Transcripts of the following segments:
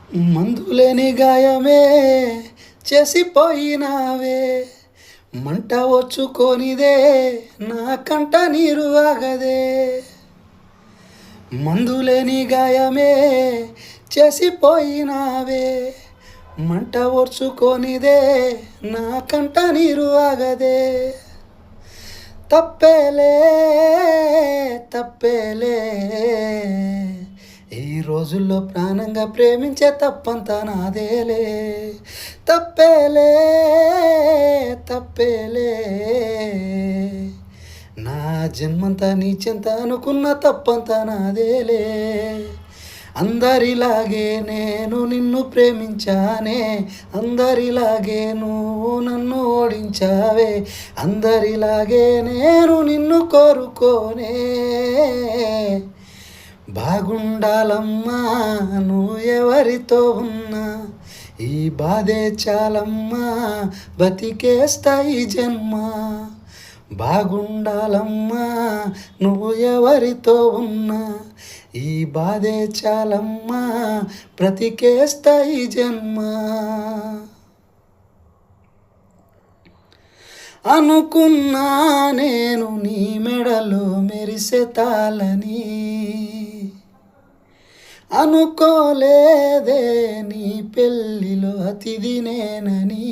మందులేని గాయమే చేసిపోయినావే, మంట వచ్చుకొనిదే నా కంట నీరు ఆగదే. మందులేని గాయమే చేసిపోయినావే, మంట ఓర్చుకొనిదే నా కంట నీరు ఆగదే. తప్పేలే తప్పేలే, ఈ రోజుల్లో ప్రాణంగా ప్రేమించే తప్పంతా నాదేలే. తప్పేలే తప్పేలే, నా జన్మంతా నీ చెంత అనుకున్న తప్పంతా నాదేలే. అందరిలాగే నేను నిన్ను ప్రేమించానే, అందరిలాగే నువ్వు నన్ను ఓడించావే. అందరిలాగే నేను నిన్ను కోరుకోనే, బాగుండాలమ్మా నువ్వు ఎవరితో ఉన్నా, ఈ బాధే చాలమ్మా బతికేస్తా ఈ జన్మ. బాగుండాలమ్మా నువ్వు ఎవరితో ఉన్నా, ఈ బాధే చాలమ్మా బ్రతికేస్తా ఈ జన్మ. అనుకున్నా నేను నీ మెడలో మెరిసే తాళని, అనుకోలేదే నీ పెళ్ళిలో అతిథి నేనని.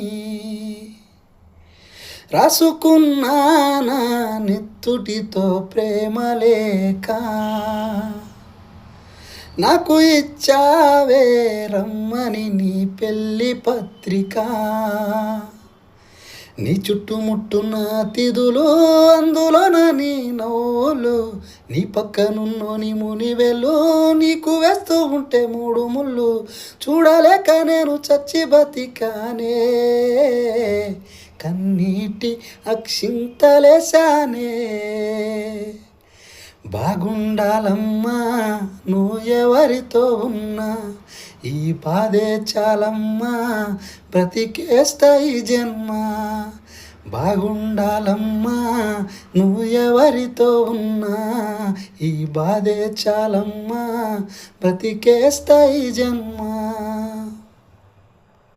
రాసుకున్నానా నెత్తుటితో ప్రేమ లేక, నాకు ఇచ్చావే రమ్మని నీ పెళ్ళి పత్రిక. నీ చుట్టుముట్టున్న అతిథులు, అందులోన నీ నవ్వులు, నీ పక్కనున్నోని మునివెలు, నీకు వేస్తూ ఉంటే మూడు ముళ్ళు. చూడలేక నేను చచ్చి బతికానే, కన్నీటి అక్షింతలేశానే. బాగుండాలమ్మా నువ్వు ఎవరితో ఉన్నా, ఈ బాధే చాలమ్మా బ్రతికేస్తా ఈ జన్మ. బాగుండాలమ్మా నువ్వు ఎవరితో ఉన్నా, ఈ బాధే చాలమ్మా బ్రతికేస్తా ఈ జన్మ.